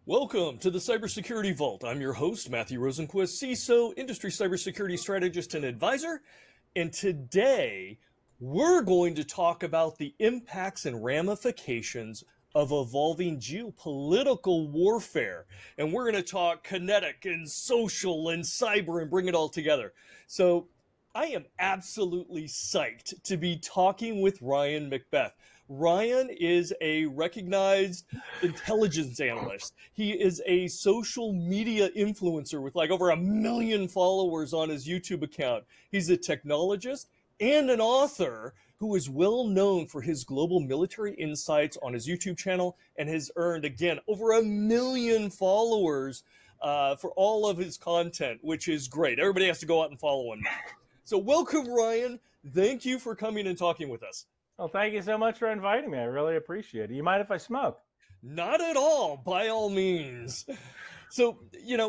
Welcome to the Cybersecurity Vault. I'm your host, Matthew Rosenquist, CISO, Industry Cybersecurity Strategist and Advisor. And today, we're going to talk about the impacts and ramifications of evolving geopolitical warfare. And we're going to talk kinetic and social and cyber and bring it all together. So I am absolutely psyched to be talking with Ryan McBeth. Ryan is a recognized intelligence analyst. He is a social media influencer with like over 1 million followers on his YouTube account. He's a technologist and an author who is well known for his global military insights on his YouTube channel and has earned, again, over 1 million followers for all of his content, which is great. Everybody has to go out and follow him now. So welcome, Ryan. Thank you for coming and talking with us. Well, thank you so much for inviting me. I really appreciate it. You mind if I smoke? Not at all, by all means. So,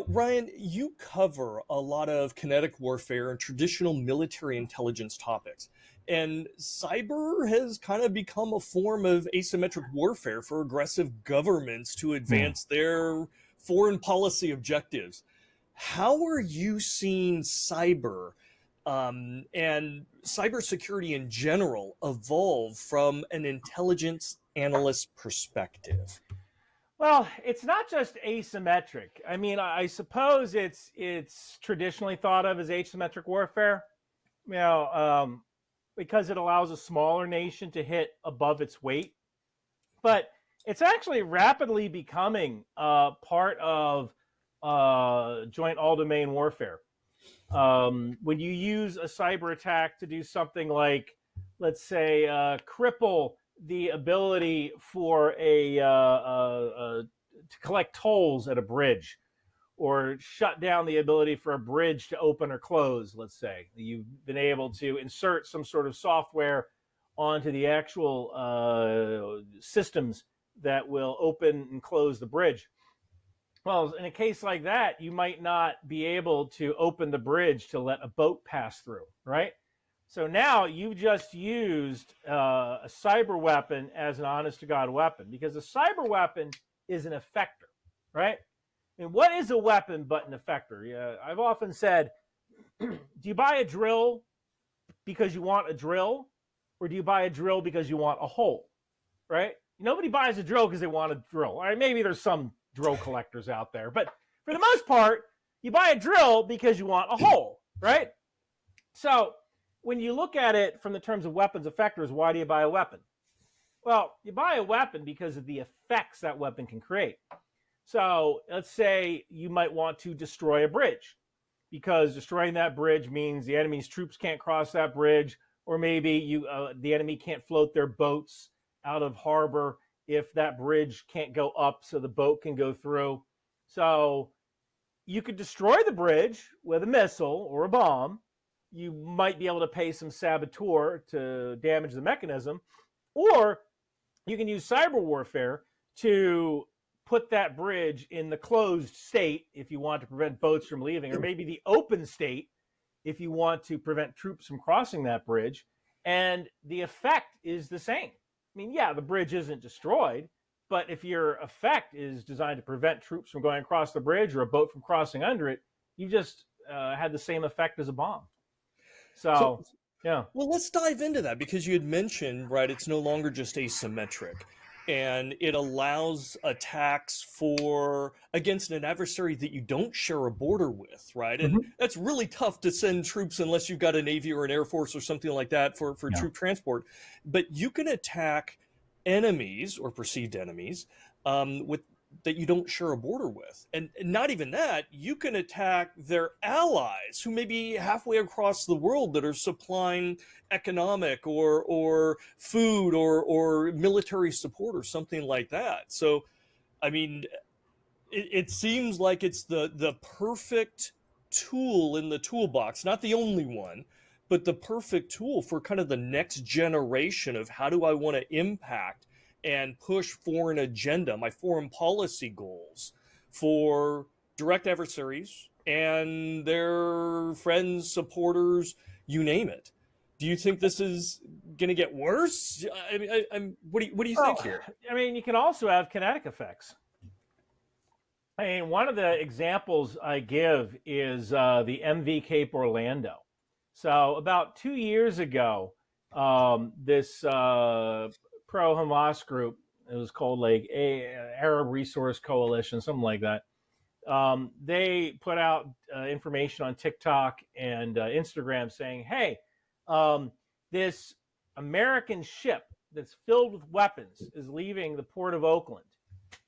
Ryan, you cover a lot of kinetic warfare and traditional military intelligence topics. And cyber has kind of become a form of asymmetric warfare for aggressive governments to advance their foreign policy objectives. How are you seeing cyber and cybersecurity in general evolve from an intelligence analyst perspective? Well, it's not just asymmetric. I mean, I suppose it's traditionally thought of as asymmetric warfare, because it allows a smaller nation to hit above its weight. But it's actually rapidly becoming part of joint all-domain warfare. When you use a cyber attack to do something like, let's say, cripple the ability for to collect tolls at a bridge, or shut down the ability for a bridge to open or close, let's say. You've been able to insert some sort of software onto the actual systems that will open and close the bridge. Well, in a case like that, you might not be able to open the bridge to let a boat pass through, right? So now you've just used a cyber weapon as an honest-to-God weapon, because a cyber weapon is an effector, right? And what is a weapon but an effector? Yeah, I've often said, do you buy a drill because you want a drill, or do you buy a drill because you want a hole, right? Nobody buys a drill because they want a drill. All right, maybe there's some drill collectors out there, but for the most part, you buy a drill because you want a hole, right? So when you look at it from the terms of weapons effectors, why do you buy a weapon? Well, you buy a weapon because of the effects that weapon can create. So let's say you might want to destroy a bridge, because destroying that bridge means the enemy's troops can't cross that bridge, or maybe the enemy can't float their boats out of harbor if that bridge can't go up so the boat can go through. So you could destroy the bridge with a missile or a bomb. You might be able to pay some saboteur to damage the mechanism, or you can use cyber warfare to put that bridge in the closed state if you want to prevent boats from leaving, or maybe the open state if you want to prevent troops from crossing that bridge, and the effect is the same. I mean, yeah, the bridge isn't destroyed, but if your effect is designed to prevent troops from going across the bridge or a boat from crossing under it, you just had the same effect as a bomb. So, yeah. Well, let's dive into that, because you had mentioned, right, it's no longer just asymmetric, and it allows attacks against an adversary that you don't share a border with, right? And that's really tough to send troops unless you've got a Navy or an Air Force or something like that for troop transport. But you can attack enemies or perceived enemies that you don't share a border with. And not even that, you can attack their allies who may be halfway across the world that are supplying economic or food or military support or something like that. So, I mean, it seems like it's the perfect tool in the toolbox, not the only one, but the perfect tool for kind of the next generation of how do I want to impact and push foreign agenda, my foreign policy goals for direct adversaries and their friends, supporters, you name it. Do you think this is going to get worse? What do you think here? I mean, you can also have kinetic effects. I mean, one of the examples I give is the MV Cape Orlando. So about 2 years ago, this pro-Hamas group, it was called like Arab Resource Coalition, something like that. They put out information on TikTok and Instagram saying, "Hey, um, this American ship that's filled with weapons is leaving the port of Oakland,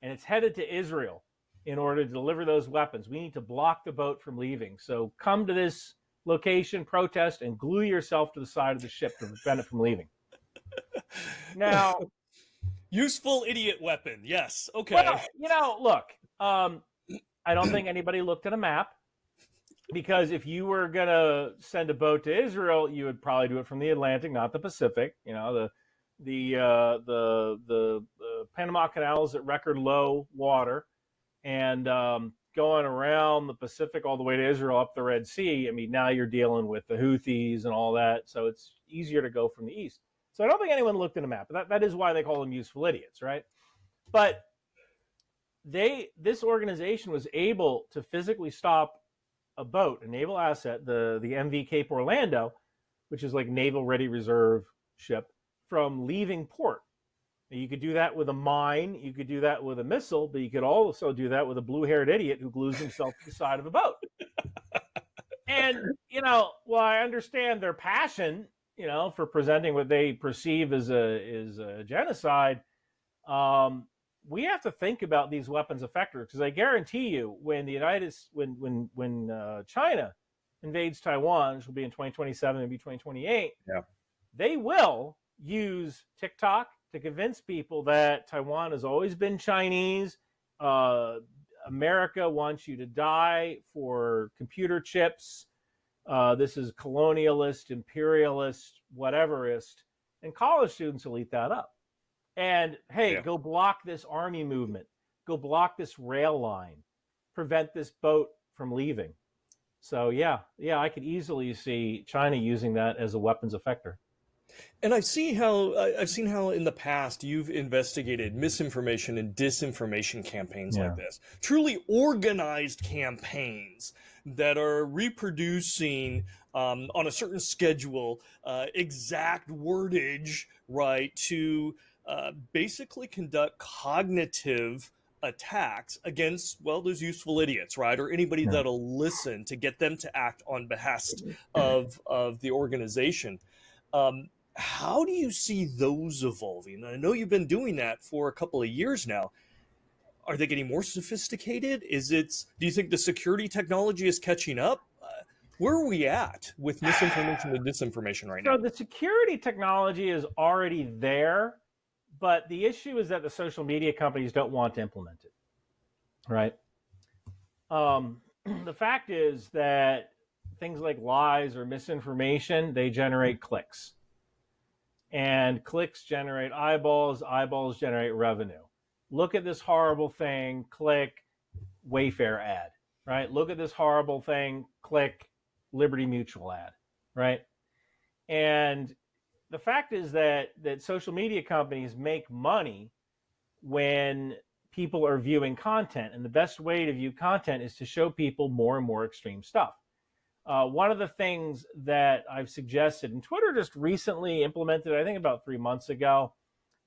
and it's headed to Israel in order to deliver those weapons. We need to block the boat from leaving. So come to this location, protest, and glue yourself to the side of the ship to prevent it from leaving." Now, Useful idiot weapon. Yes. Okay. well, look, I don't think anybody looked at a map, because if you were going to send a boat to Israel, you would probably do it from the Atlantic, not the Pacific. The Panama Canal is at record low water, and going around the Pacific all the way to Israel up the Red Sea. I mean, now you're dealing with the Houthis and all that, so it's easier to go from the east. So I don't think anyone looked at a map. That is why they call them useful idiots, right? But this organization was able to physically stop a boat, a naval asset, the MV Cape Orlando, which is like naval ready reserve ship, from leaving port. You could do that with a mine, you could do that with a missile, but you could also do that with a blue-haired idiot who glues himself to the side of a boat. And, while I understand their passion, for presenting what they perceive as a genocide, we have to think about these weapons effectors, because I guarantee you, when China invades Taiwan, which will be in 2027, maybe 2028, Yeah. they will use TikTok to convince people that Taiwan has always been Chinese. America wants you to die for computer chips. This is colonialist, imperialist, whateverist. And college students will eat that up. And hey, go block this army movement. Go block this rail line. Prevent this boat from leaving. So yeah, I could easily see China using that as a weapons effector. And I've seen how in the past you've investigated misinformation and disinformation campaigns like Yeah. this. Truly organized campaigns that are reproducing on a certain schedule exact wordage, right, to basically conduct cognitive attacks against, well, those useful idiots, right, or anybody Yeah. that'll listen to get them to act on behest of the organization. How do you see those evolving? I know you've been doing that for a couple of years now. Are they getting more sophisticated? Do you think the security technology is catching up? Where are we at with misinformation and disinformation right So now? the security technology is already there, but the issue is that the social media companies don't want to implement it, right? The fact is that things like lies or misinformation, they generate clicks, and clicks generate eyeballs, eyeballs generate revenue. Look at this horrible thing, click, Wayfair ad, right? Look at this horrible thing, click, Liberty Mutual ad, right? And the fact is that social media companies make money when people are viewing content, and the best way to view content is to show people more and more extreme stuff. One of the things that I've suggested, and Twitter just recently implemented, I think about 3 months ago,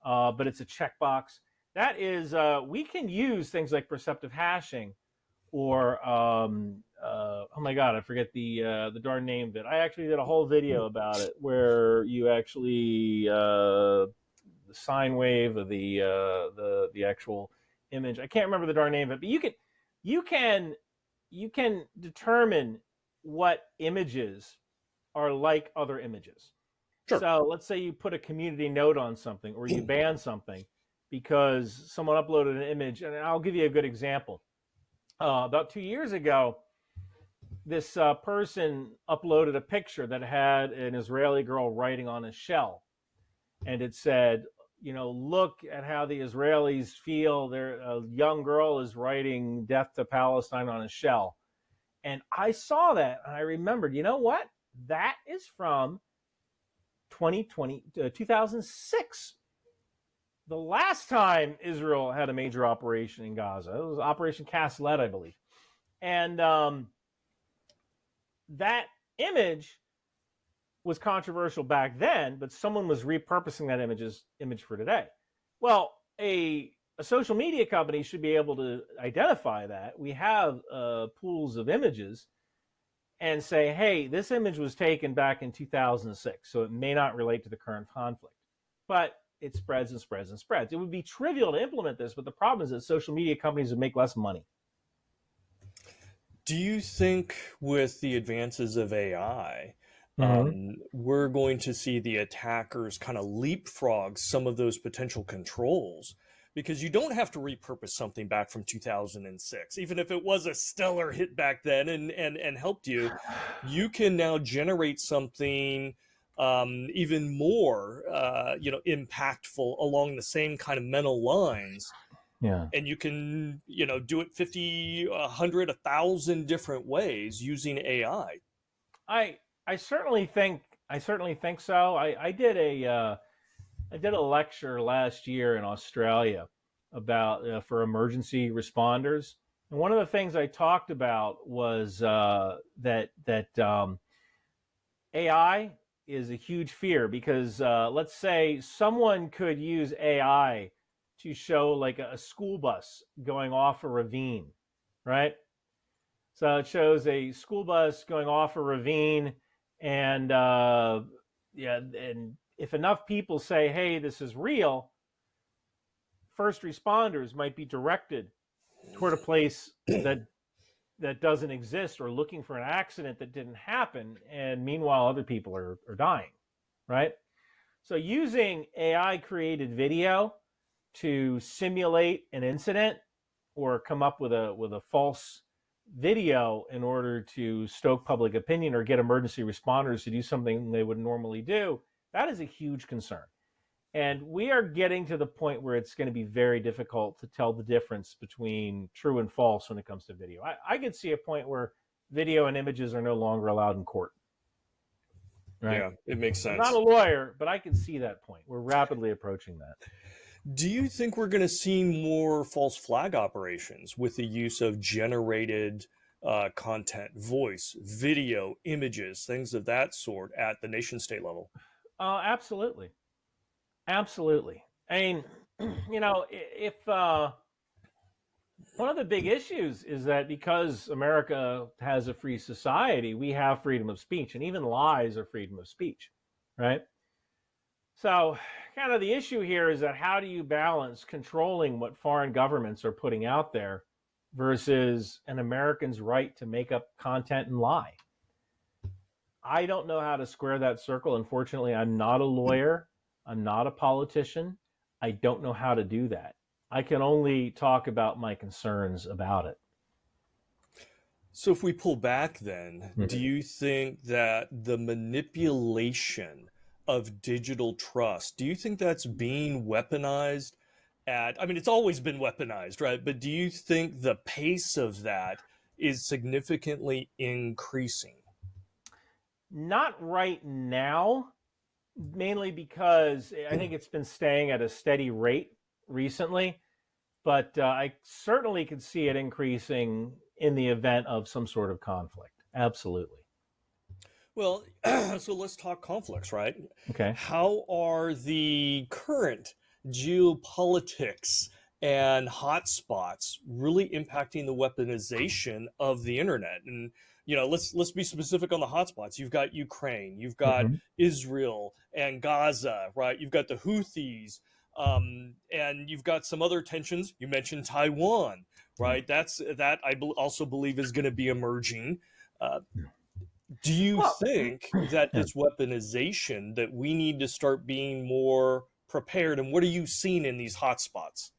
but it's a checkbox. That is, we can use things like perceptive hashing, or oh my god, I forget the darn name of it. I actually did a whole video about it, where you actually the sine wave of the actual image. I can't remember the darn name of it, but you can determine what images are like other images. Sure. So let's say you put a community note on something, or you ban something because someone uploaded an image, and I'll give you a good example. About 2 years ago, this person uploaded a picture that had an Israeli girl writing on a shell, and it said, look at how the Israelis feel. A young girl is writing "Death to Palestine" on a shell. And I saw that, and I remembered, you know what? That is from 2006. the last time Israel had a major operation in Gaza, it was Operation Cast Lead, I believe. And that image was controversial back then, but someone was repurposing that image for today. Well, a social media company should be able to identify that. We have pools of images and say, hey, this image was taken back in 2006, so it may not relate to the current conflict. But it spreads and spreads and spreads. It would be trivial to implement this, but the problem is that social media companies would make less money. Do you think with the advances of AI, Mm-hmm. we're going to see the attackers kind of leapfrog some of those potential controls? Because you don't have to repurpose something back from 2006, even if it was a stellar hit back then and helped you. You can now generate something even more, impactful along the same kind of mental lines, Yeah. and you can do it 50, 100, 1,000 different ways using AI. I certainly think so. I did a lecture last year in Australia about for emergency responders, and one of the things I talked about was that AI is a huge fear because let's say someone could use AI to show like a school bus going off a ravine, right? So it shows a school bus going off a ravine, and yeah, and if enough people say, "Hey, this is real," first responders might be directed toward a place that doesn't exist or looking for an accident that didn't happen, and meanwhile other people are dying, right? So using AI created video to simulate an incident or come up with a false video in order to stoke public opinion or get emergency responders to do something they would normally do, that is a huge concern. And we are getting to the point where it's going to be very difficult to tell the difference between true and false when it comes to video. I could see a point where video and images are no longer allowed in court. Right. Yeah, it makes I'm not sense. a lawyer, but I can see that point. We're rapidly approaching that. Do you think we're going to see more false flag operations with the use of generated content, voice, video, images, things of that sort at the nation state level? Absolutely. Absolutely. I mean, if one of the big issues is that because America has a free society, we have freedom of speech, and even lies are freedom of speech, right? So, kind of the issue here is that how do you balance controlling what foreign governments are putting out there versus an American's right to make up content and lie? I don't know how to square that circle. Unfortunately, I'm not a lawyer. I'm not a politician. I don't know how to do that. I can only talk about my concerns about it. So, if we pull back, then, do Mhm. you think that the manipulation of digital trust, do you think that's being weaponized I mean, it's always been weaponized, right? But do you think the pace of that is significantly increasing? Not right now, mainly because I think it's been staying at a steady rate recently, but I certainly could see it increasing in the event of some sort of conflict. Absolutely. Well, so let's talk conflicts, right? Okay. How are the current geopolitics and hotspots really impacting the weaponization of the internet? And let's be specific on the hotspots. You've got Ukraine, you've got Mhm. Israel and Gaza, right? You've got the Houthis, and you've got some other tensions. You mentioned Taiwan, Yeah. right? That also believe is going to be emerging. Uh, do you Well, think that yeah. this weaponization that we need to start being more prepared, and what are you seeing in these hotspots?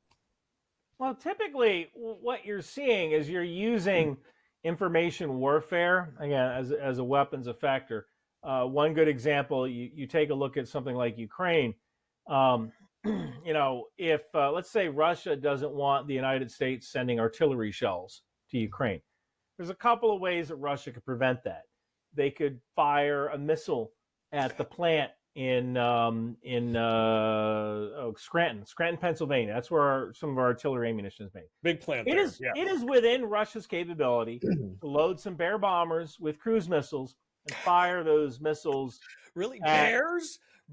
Well, typically, what you're seeing is you're using information warfare again as a weapons effector. One good example, you take a look at something like Ukraine. Um, if let's say Russia doesn't want the United States sending artillery shells to Ukraine, there's a couple of ways that Russia could prevent that. They could fire a missile at the plant in Scranton, Pennsylvania. That's where some of our artillery ammunition is made. Big plant It there. is Yeah. it is within Russia's capability to load some Bear bombers with cruise missiles and fire those missiles. Really? At,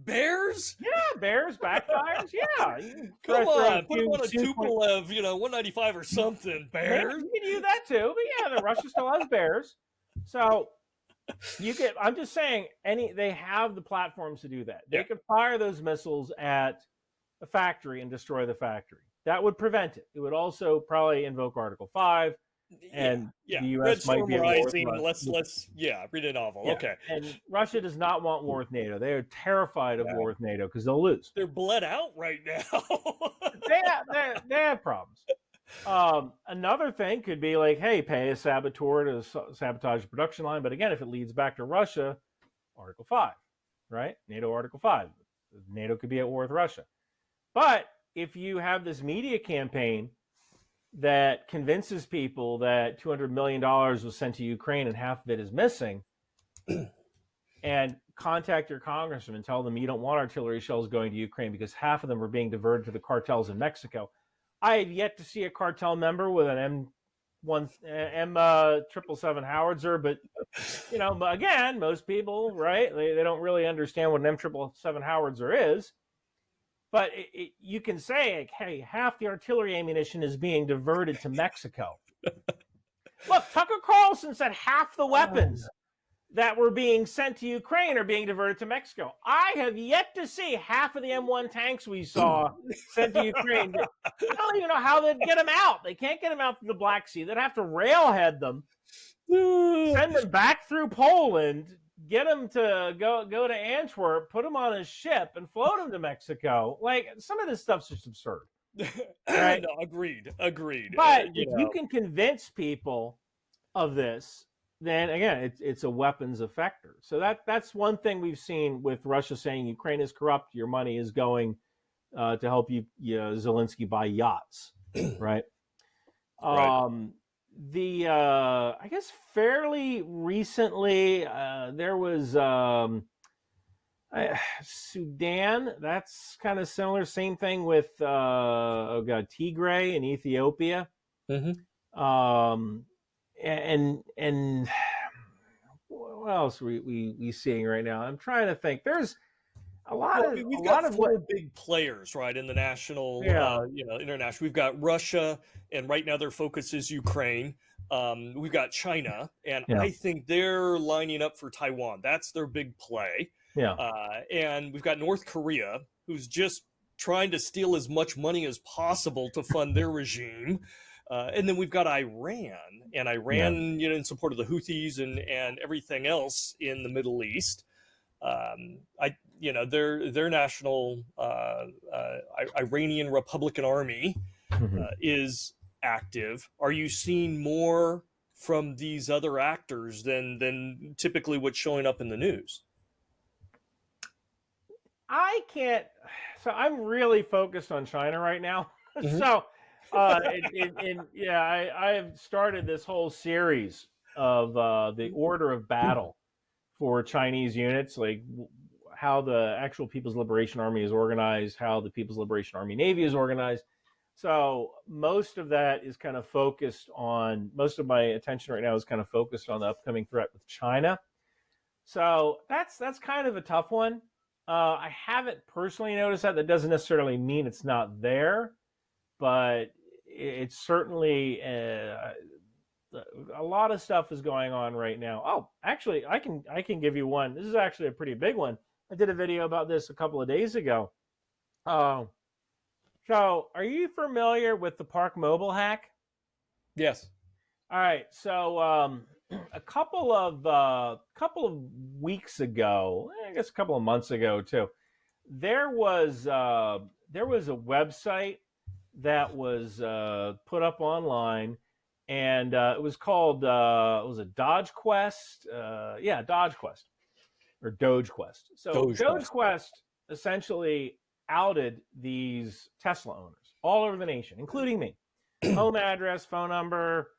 Bears? yeah, Bears backfires. Yeah, you can try Come to throw on, put them on a Tupolev, 195 or something. Maybe Bears? you can use that too, but yeah, the Russia still has Bears. So I'm just saying, they have the platforms to do that. They could fire those missiles at a factory and destroy the factory. That would prevent it. It would also probably invoke Article 5, and the U.S. Red might Storm be at war Rising. with Let's read a novel. yeah. Okay. And Russia does not want war with NATO. They are terrified of war with NATO because they'll lose. They're bled out right now. they have problems. Another thing could be like, hey, pay a saboteur to sabotage the production line. But again, if it leads back to Russia, Article 5, right? NATO Article 5. NATO could be at war with Russia. But if you have this media campaign that convinces people that $200 million was sent to Ukraine and half of it is missing, and contact your congressman and tell them you don't want artillery shells going to Ukraine because half of them are being diverted to the cartels in Mexico. I have yet to see a cartel member with an M777 howitzer, but again, most people, right? They don't really understand what an M777 howitzer is. But you can say, like, hey, half the artillery ammunition is being diverted to Mexico. Look, Tucker Carlson said half the weapons that were being sent to Ukraine are being diverted to Mexico. I have yet to see half of the M1 tanks we saw sent to Ukraine. I don't even know how they'd get them out. They can't get them out from the Black Sea. They'd have to railhead them, send them back through Poland, get them to go to Antwerp, put them on a ship, and float them to Mexico. Like, some of this stuff's just absurd. Right? No, agreed. But if you can convince people of this, then again, it's a weapons effector. So that's one thing we've seen with Russia saying Ukraine is corrupt. Your money is going to help Zelensky buy yachts, right? Right. I guess fairly recently there was Sudan. That's kind of similar. Same thing with Tigray in Ethiopia. Mm-hmm. And what else are we seeing right now? I'm trying to think. There's we've got four big players, right, in the national, international. We've got Russia, and right now their focus is Ukraine. We've got China, and I think they're lining up for Taiwan. That's their big play. Yeah. And we've got North Korea, who's just trying to steal as much money as possible to fund their regime. And then we've got Iran, in support of the Houthis and everything else in the Middle East. Their national Iranian Republican Army is active. Are you seeing more from these other actors than typically what's showing up in the news? I can't. So I'm really focused on China right now. Mm-hmm. So, I have started this whole series of the order of battle for Chinese units, like how the actual People's Liberation Army is organized, how the People's Liberation Army Navy is organized. So most of that is kind of focused on, most of my attention right now is kind of focused on the upcoming threat with China. So that's kind of a tough one. I haven't personally noticed that. That doesn't necessarily mean it's not there, but it's certainly a lot of stuff is going on right now. Oh, actually, I can give you one. This is actually a pretty big one. I did a video about this a couple of days ago. So, are you familiar with the Park Mobile hack? Yes. All right. So, a couple of weeks ago, I guess a couple of months ago too, there was a website that was put up online, and it was called was it Dodge Quest? Dodge Quest or Doge Quest. So Doge Quest essentially outed these Tesla owners all over the nation, including me. Home address, phone number,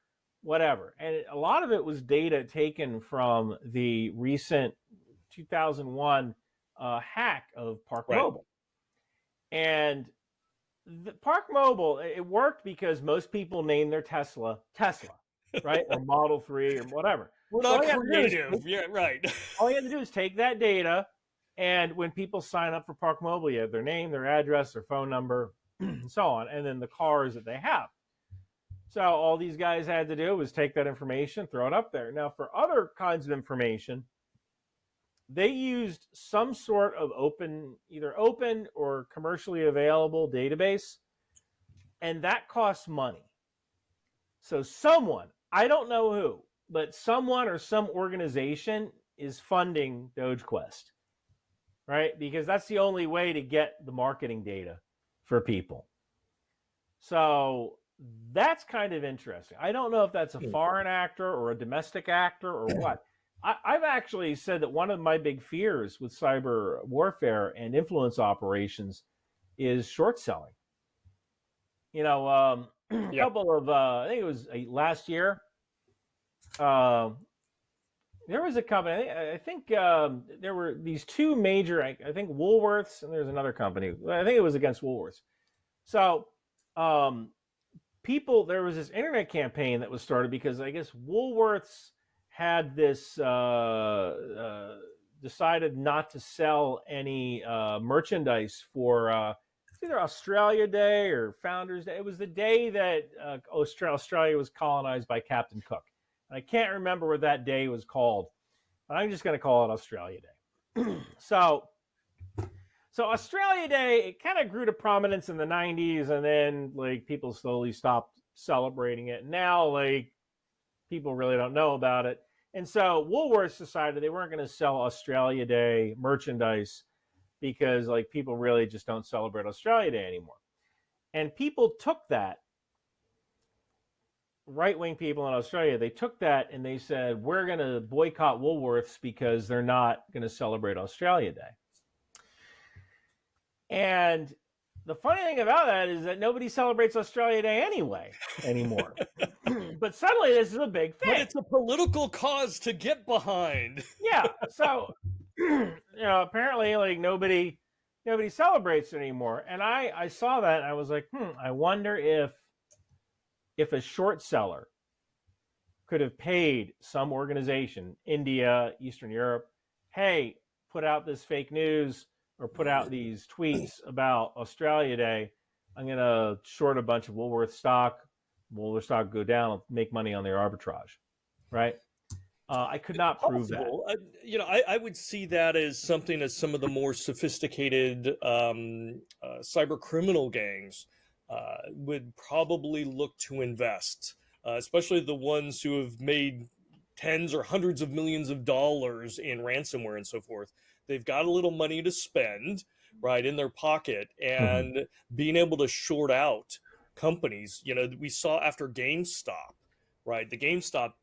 whatever. And a lot of it was data taken from the recent 2001 hack of Park Right. Mobile. And the Park Mobile, it worked because most people named their Tesla, right? Or Model 3 or whatever. We're So not creative. Yeah, right. all you have to do is take that data, and when people sign up for Park Mobile, you have their name, their address, their phone number, and so on, and then the cars that they have. So all these guys had to do was take that information, throw it up there. Now, for other kinds of information, they used some sort of either open or commercially available database, and that costs money. So someone, I don't know who, but someone or some organization is funding DogeQuest, right? Because that's the only way to get the marketing data for people. So that's kind of interesting. I don't know if that's a foreign actor or a domestic actor or what. I've actually said that one of my big fears with cyber warfare and influence operations is short selling. A Yeah. couple of, I think it was last year, there was a company, I think there were these two major, I think Woolworths, and there's another company. I think it was against Woolworths. So there was this internet campaign that was started because I guess Woolworths had this decided not to sell any merchandise for either Australia Day or Founders Day. It was the day that Australia was colonized by Captain Cook. And I can't remember what that day was called, but I'm just going to call it Australia Day. So Australia Day, it kind of grew to prominence in the 90s, and then like people slowly stopped celebrating it. Now, like people really don't know about it. And so Woolworths decided they weren't going to sell Australia Day merchandise because like people really just don't celebrate Australia Day anymore. And people took that, right-wing people in Australia, they took that and they said, we're going to boycott Woolworths because they're not going to celebrate Australia Day. And the funny thing about that is that nobody celebrates Australia Day anymore. But suddenly this is a big thing. But it's a political cause to get behind. Yeah. So, apparently like nobody celebrates it anymore. And I saw that and I was like, I wonder if a short seller could have paid some organization, India, Eastern Europe, hey, put out this fake news or put out these tweets about Australia Day. I'm going to short a bunch of Woolworth stock. Woolworth stock go down, I'll make money on their arbitrage, right? I could not prove Possible. that. I would see that as something as some of the more sophisticated cyber criminal gangs would probably look to invest, especially the ones who have made tens or hundreds of millions of dollars in ransomware and so forth. They've got a little money to spend, right, in their pocket, and being able to short out companies. We saw after GameStop, right, the GameStop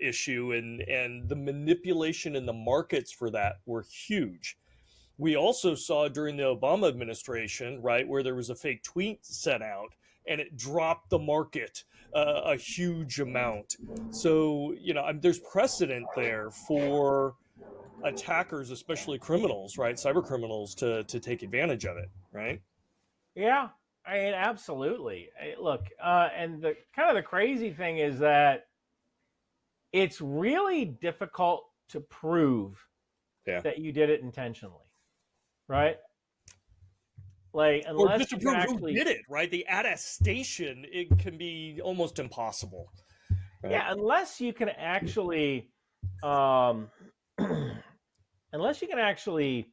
issue, and the manipulation in the markets for that were huge. We also saw during the Obama administration, right, where there was a fake tweet sent out and it dropped the market a huge amount. So there's precedent there for attackers, especially criminals, right, cyber criminals, to take advantage of it, right? Yeah, I mean, absolutely. Look, and the kind of the crazy thing is that it's really difficult to prove that you did it intentionally, right? Like, Or unless just to you can prove who actually, did it, right? The attestation, it can be almost impossible. Right? yeah, unless you can actually, um, unless you can actually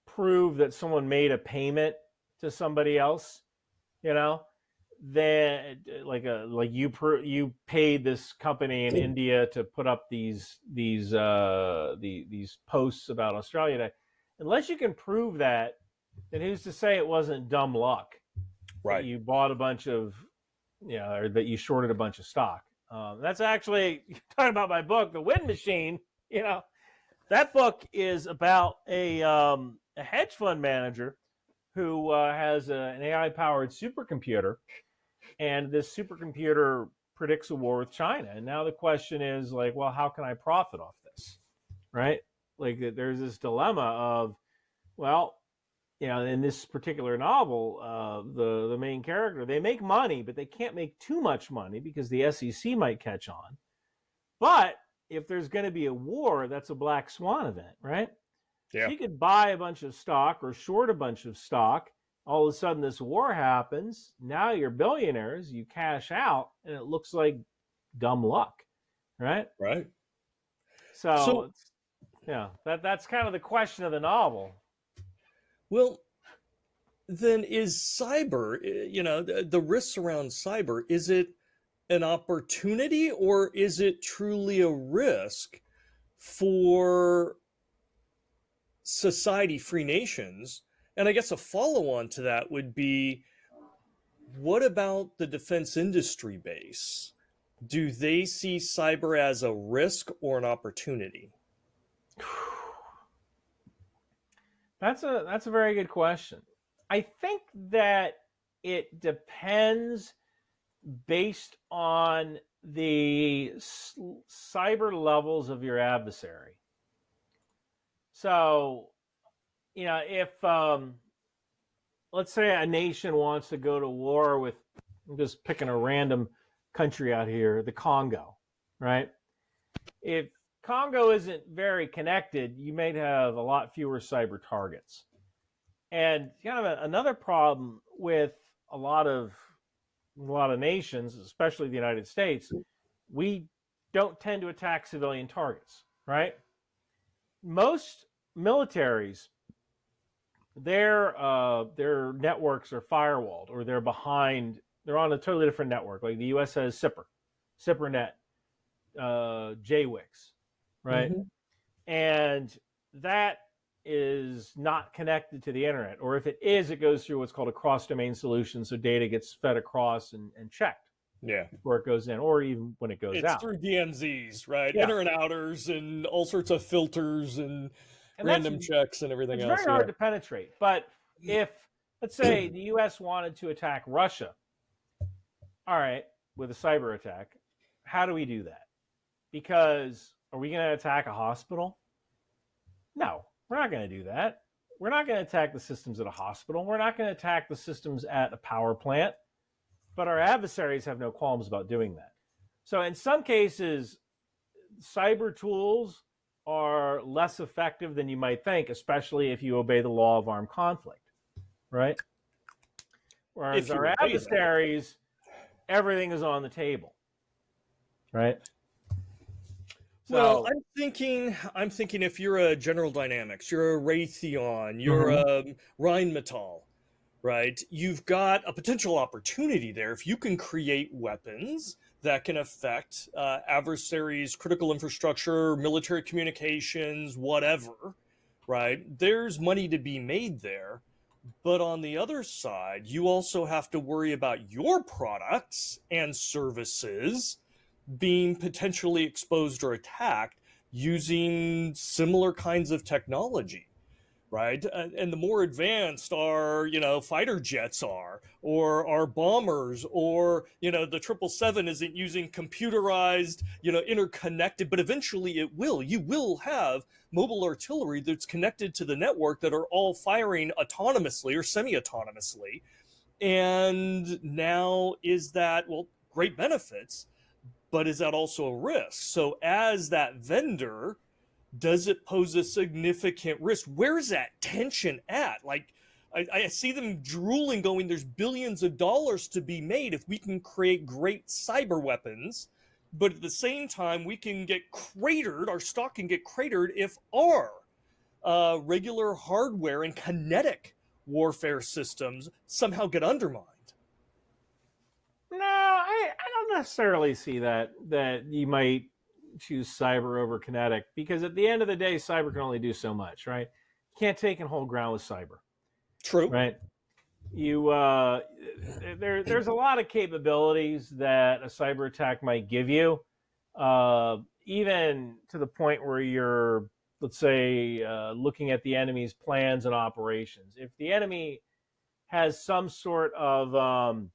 prove that someone made a payment to somebody else, then like you paid this company in India to put up these posts about Australia Day. Unless you can prove that, then who's to say it wasn't dumb luck that you bought a bunch of, or that you shorted a bunch of stock? That's actually talking about my book, The Wind Machine. That book is about a hedge fund manager who has an AI-powered supercomputer, and this supercomputer predicts a war with China. And now the question is like, well, how can I profit off this, right? like there's this dilemma of, well, in this particular novel, the main character, they make money, but they can't make too much money because the SEC might catch on. But if there's going to be a war, that's a black swan event, right? So Yeah. you could buy a bunch of stock or short a bunch of stock. All of a sudden, this war happens. Now you're billionaires. You cash out, and it looks like dumb luck, right? Right. So So, that's kind of the question of the novel. well, then is cyber, the risks around cyber, is it an opportunity or is it truly a risk for society, free nations? And I guess a follow on to that would be, what about the defense industry base? Do they see cyber as a risk or an opportunity? That's a very good question. I think that it depends based on the cyber levels of your adversary. So, if let's say a nation wants to go to war with, I'm just picking a random country out here, the Congo, right? If Congo isn't very connected, you may have a lot fewer cyber targets. And kind of another problem with a lot of nations, especially the United States, we don't tend to attack civilian targets, right? Most militaries, their networks are firewalled, or they're on a totally different network. Like the US has CIPRNet, JWICS, right? Mm-hmm. And that is not connected to the internet, or if it is, it goes through what's called a cross-domain solution, so data gets fed across and checked Yeah. before it goes in, or even when it goes It's out. through DMZs, right? Yeah, Inner and outers and all sorts of filters and and random checks and everything it's else. very Yeah. hard to penetrate. But if, let's say, the U.S. wanted to attack Russia, all right, with a cyber attack, how do we do that? Because are we going to attack a hospital? No, we're not going to do that. We're not going to attack the systems at a hospital. We're not going to attack the systems at a power plant. But our adversaries have no qualms about doing that. So in some cases, cyber tools are less effective than you might think, especially if you obey the law of armed conflict, right? Whereas If you our obey them. adversaries, everything is on the table, right? Well, So, I'm thinking if you're a General Dynamics, you're a Raytheon, you're a Rheinmetall, right? You've got a potential opportunity there if you can create weapons that can affect adversaries' critical infrastructure, military communications, whatever, right? There's money to be made there. But on the other side, you also have to worry about your products and services being potentially exposed or attacked using similar kinds of technology, right? And the more advanced our, fighter jets are, or our bombers, or, the 777 isn't using computerized, interconnected, but eventually it will. You will have mobile artillery that's connected to the network that are all firing autonomously or semi-autonomously. And now is that, well, great benefits, but is that also a risk? So as that vendor, does it pose a significant risk? Where's that tension at? Like, I see them drooling, going, there's billions of dollars to be made if we can create great cyber weapons, but at the same time, we can get cratered, our stock can get cratered if our regular hardware and kinetic warfare systems somehow get undermined. no, I don't necessarily see that you might choose cyber over kinetic, because at the end of the day, cyber can only do so much, right? You can't take and hold ground with cyber, True. right? You there's a lot of capabilities that a cyber attack might give you, even to the point where you're, let's say, looking at the enemy's plans and operations. If the enemy has some sort of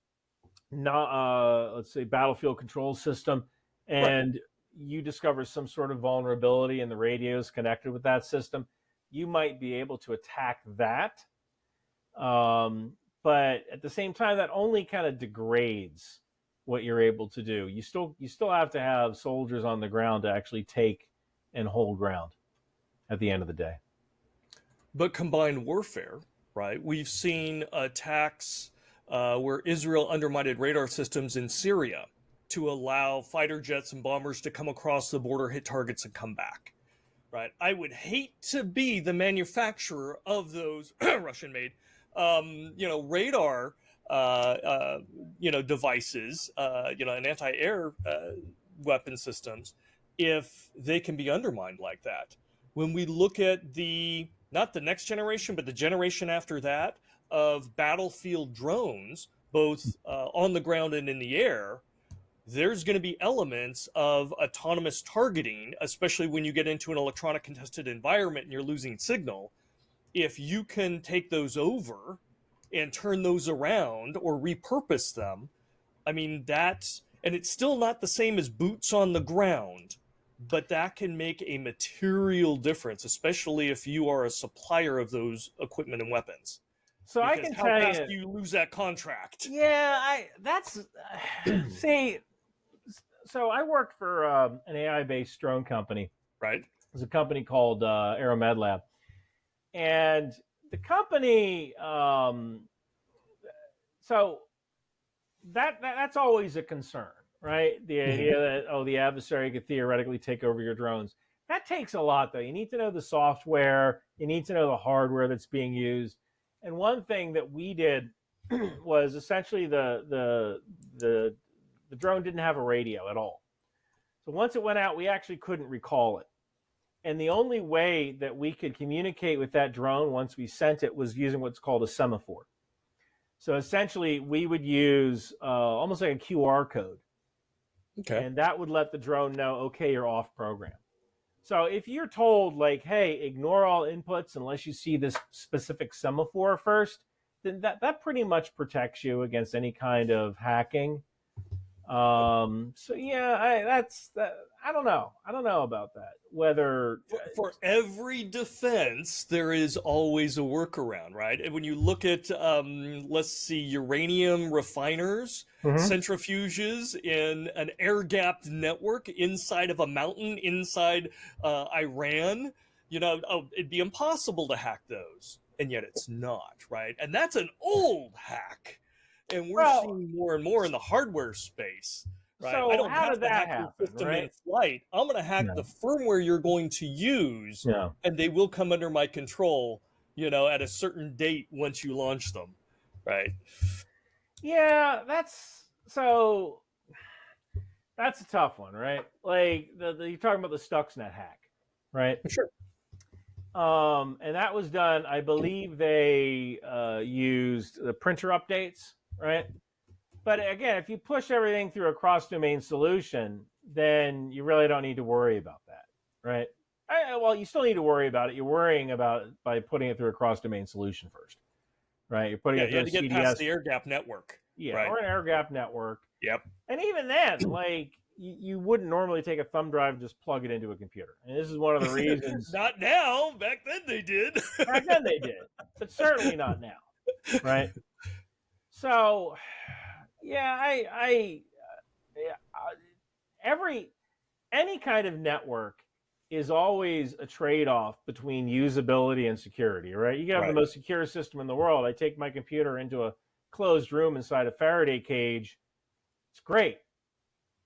not let's say battlefield control system, Right. and you discover some sort of vulnerability in the radios connected with that system, you might be able to attack that. But at the same time, that only kind of degrades what you're able to do. You still have to have soldiers on the ground to actually take and hold ground at the end of the day. But combined warfare, right? We've seen attacks where Israel undermined radar systems in Syria to allow fighter jets and bombers to come across the border, hit targets, and come back. Right? I would hate to be the manufacturer of those Russian-made, radar, devices, and anti-air weapon systems, if they can be undermined like that. When we look at not the next generation, but the generation after that of battlefield drones, both on the ground and in the air, there's going to be elements of autonomous targeting, especially when you get into an electronic contested environment and you're losing signal. If you can take those over and turn those around or repurpose them, I mean, and it's still not the same as boots on the ground, but that can make a material difference, especially if you are a supplier of those equipment and weapons. So Because I can how tell fast you, do you lose that contract? yeah, see. So I worked for an AI-based drone company. Right. It's a company called Aeromed Lab, and the company. So that's always a concern, right? The idea that the adversary could theoretically take over your drones. That takes a lot, though. You need to know the software. You need to know the hardware that's being used. And one thing that we did was essentially the drone didn't have a radio at all. So once it went out, we actually couldn't recall it. And the only way that we could communicate with that drone once we sent it was using what's called a semaphore. So essentially, we would use almost like a QR code. Okay. And that would let the drone know, okay, you're off program. So if you're told, like, hey, ignore all inputs unless you see this specific semaphore first, then that pretty much protects you against any kind of hacking. So yeah, I don't know. I don't know about that. Whether for every defense, there is always a workaround, right? And when you look at, let's see, uranium refiners, centrifuges in an air-gapped network inside of a mountain inside Iran, it'd be impossible to hack those, and yet it's not, right? And that's an old hack. And we're seeing more and more in the hardware space, right? So I don't how have did to that hack your happen, system in right? flight. I'm going to hack the firmware you're going to use, and they will come under my control, at a certain date once you launch them, right? Yeah, that's a tough one, right? Like you're talking about the Stuxnet hack, right? Sure. And that was done, I believe they used the printer updates, right? But again, if you push everything through a cross-domain solution, then you really don't need to worry about that, right? Well, you still need to worry about it. You're worrying about it by putting it through a cross-domain solution first, right? You're putting it through you had to get CDS, past the air-gap network. yeah, right? or an air-gap network. Yep. And even then, like you wouldn't normally take a thumb drive and just plug it into a computer. And this is one of the reasons. Not now. Back then they did. Back then they did, but certainly not now, right? So, yeah, any kind of network is always a trade-off between usability and security, right? You can have the most secure system in the world. I take my computer into a closed room inside a Faraday cage. It's great.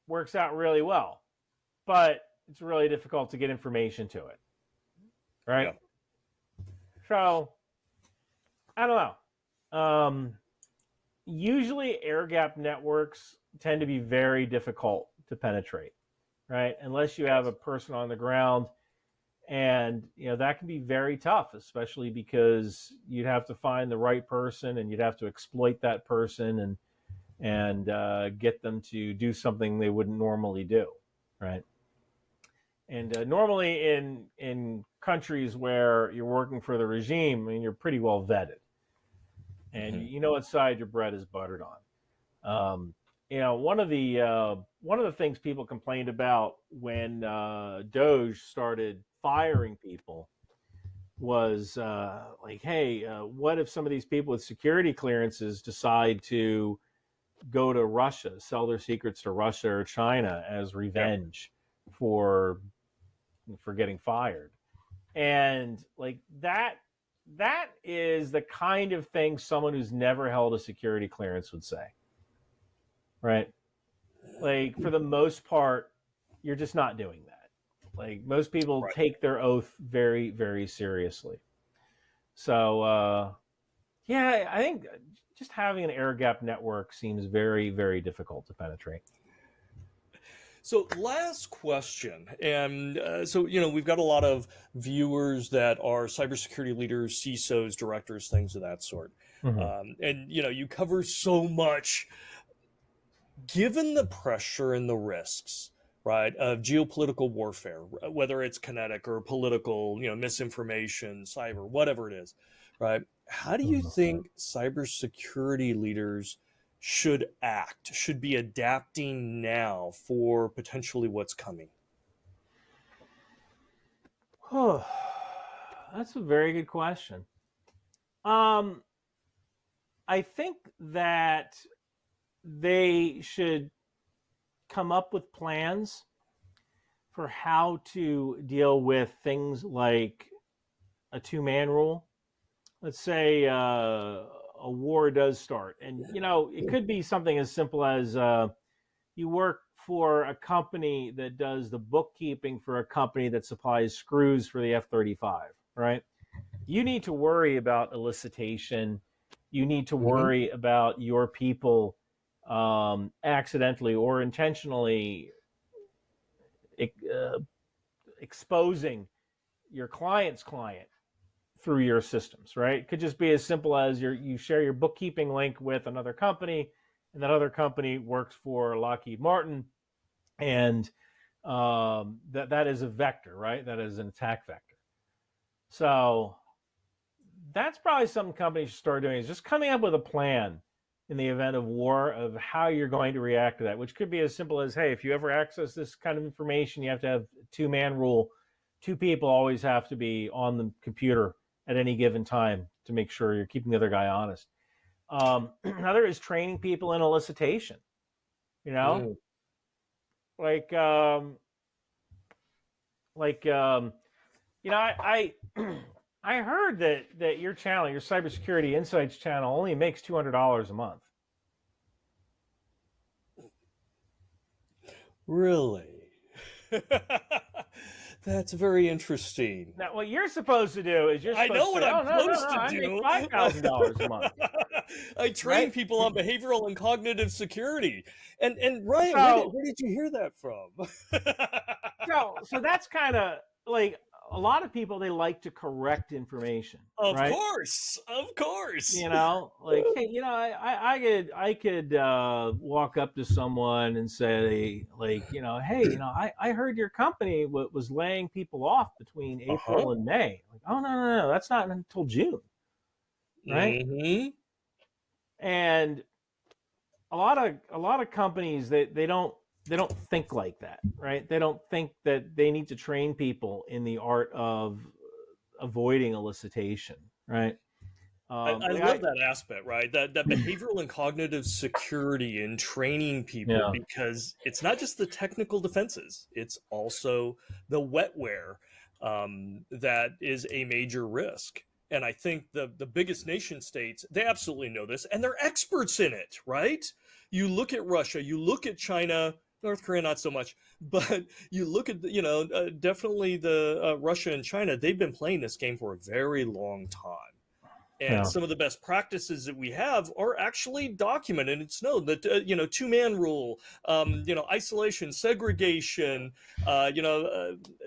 Works out really well. But it's really difficult to get information to it, right? Yeah. So, I don't know. Usually air-gap networks tend to be very difficult to penetrate, right? Unless you have a person on the ground, and that can be very tough, especially because you'd have to find the right person and you'd have to exploit that person and get them to do something they wouldn't normally do, right? And normally in countries where you're working for the regime, I mean, you're pretty well vetted. And you know what side your bread is buttered on. one of the things people complained about when Doge started firing people was like, hey, what if some of these people with security clearances decide to go to Russia, sell their secrets to Russia or China as Yeah. revenge for getting fired? And like that is the kind of thing someone who's never held a security clearance would say, right? Like for the most part, you're just not doing that. Like most people Right. take their oath very, very seriously. So yeah, I think just having an air gap network seems very, very difficult to penetrate. So, last question. And so, we've got a lot of viewers that are cybersecurity leaders, CISOs, directors, things of that sort. Mm-hmm. And, you cover so much. Given the pressure and the risks, right, of geopolitical warfare, whether it's kinetic or political, misinformation, cyber, whatever it is, right? How do you think cybersecurity leaders should act, should be adapting now for potentially what's coming? Oh, that's a very good question. Um, I think that they should come up with plans for how to deal with things like a two-man rule. Let's say a war does start, and it could be something as simple as you work for a company that does the bookkeeping for a company that supplies screws for the F-35, right? You need to worry about elicitation. You need to Mm-hmm. worry about your people accidentally or intentionally uh, exposing your client's client through your systems, right? It could just be as simple as you share your bookkeeping link with another company, and that other company works for Lockheed Martin, and that is a vector, right? That is an attack vector. So that's probably something companies should start doing, is just coming up with a plan in the event of war of how you're going to react to that, which could be as simple as, hey, if you ever access this kind of information, you have to have a two-man rule. Two people always have to be on the computer at any given time to make sure you're keeping the other guy honest. Another is training people in elicitation, you know, Mm. like, um, like, I I heard that your channel, your cybersecurity insights channel, only makes $200 a month. Really? That's very interesting. Now, what you're supposed to do is you're I supposed know to what say, I'm "Oh no, no, supposed no! to I make do. $5,000 a month," I train right? people on behavioral and cognitive security. And Ryan, So, where did you hear that from? so that's kind of like a lot of people. They like to correct information, Of right? course, of course. Like, hey, I could walk up to someone and say, like, hey, I heard your company was laying people off between Uh-huh. April and May. Like, oh no, no, no, that's not until June, right? Mm-hmm. And a lot of companies, they don't think like that, right? They don't think that they need to train people in the art of avoiding elicitation, right? I Like love that aspect, right? That behavioral and cognitive security in training people, yeah, because it's not just the technical defenses, it's also the wetware that is a major risk. And I think the biggest nation states, they absolutely know this, and they're experts in it, right? You look at Russia, you look at China, North Korea, not so much, but you look at definitely the Russia and China. They've been playing this game for a very long time, and yeah. some of the best practices that we have are actually documented. It's known that two-man rule, isolation, segregation,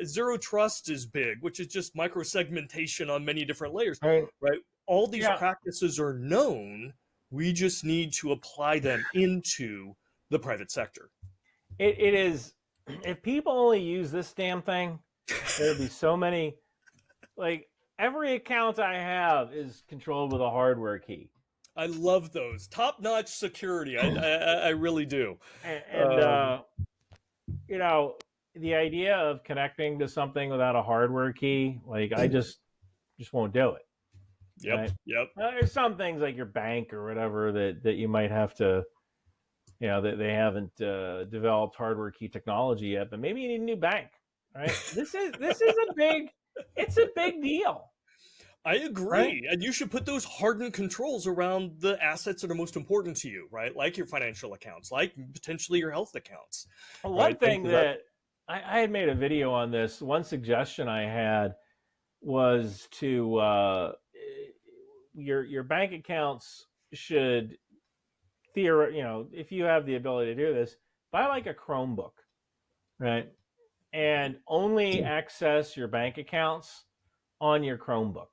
zero trust is big, which is just microsegmentation on many different layers, I mean, right? All these yeah, practices are known. We just need to apply them into the private sector. it is. If people only use this damn thing, there'd be so many. Like every account I have is controlled with a hardware key. I love those top-notch security. I really do. And Um, you know, the idea of connecting to something without a hardware key, like I just won't do it. yep, Right? yep. There's some things like your bank or whatever that you might have to, that they haven't developed hardware key technology yet, but maybe you need a new bank. Right? This is it's a big deal. I Right? agree. And you should put those hardened controls around the assets that are most important to you, right? Like your financial accounts, like potentially your health accounts, Well, one right? Things thing of that. that I had made a video on this. One suggestion I had was to your bank accounts should if you have the ability to do this, buy like a Chromebook, right? And only access your bank accounts on your Chromebook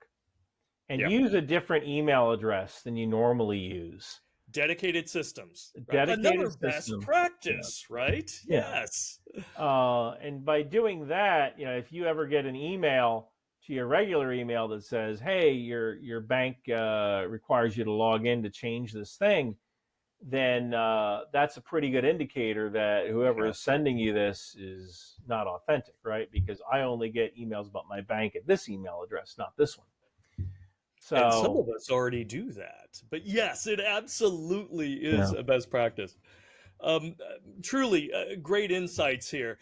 and Yeah. use a different email address than you normally use. Dedicated systems, A right? dedicated Another best system. Yeah. practice, right? Yeah. Yes. And by doing that, if you ever get an email to your regular email that says, "Hey, your bank requires you to log in to change this thing," then that's a pretty good indicator that whoever Yeah. is sending you this is not authentic, right? Because I only get emails about my bank at this email address, not this one. And some So, of us already do that. But yes, it absolutely is yeah. a best practice. Um, Truly great insights here.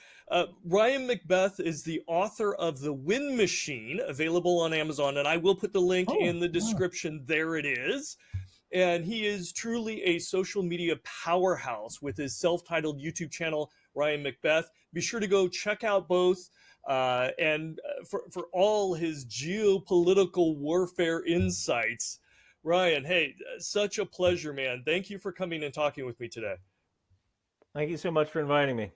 Ryan McBeth is the author of The Win Machine, available on Amazon, and I will put the link Oh, in the yeah. description. There it is. And he is truly a social media powerhouse with his self-titled YouTube channel, Ryan McBeth. Be sure to go check out both. And for all his geopolitical warfare insights, Ryan, hey, such a pleasure, man. Thank you for coming and talking with me today. Thank you so much for inviting me.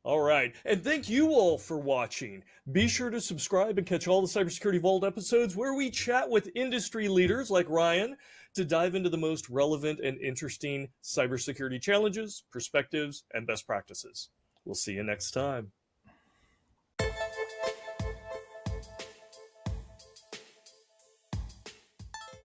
All right. And thank you all for watching. Be sure to subscribe and catch all the Cybersecurity Vault episodes where we chat with industry leaders like Ryan to dive into the most relevant and interesting cybersecurity challenges, perspectives, and best practices. We'll see you next time.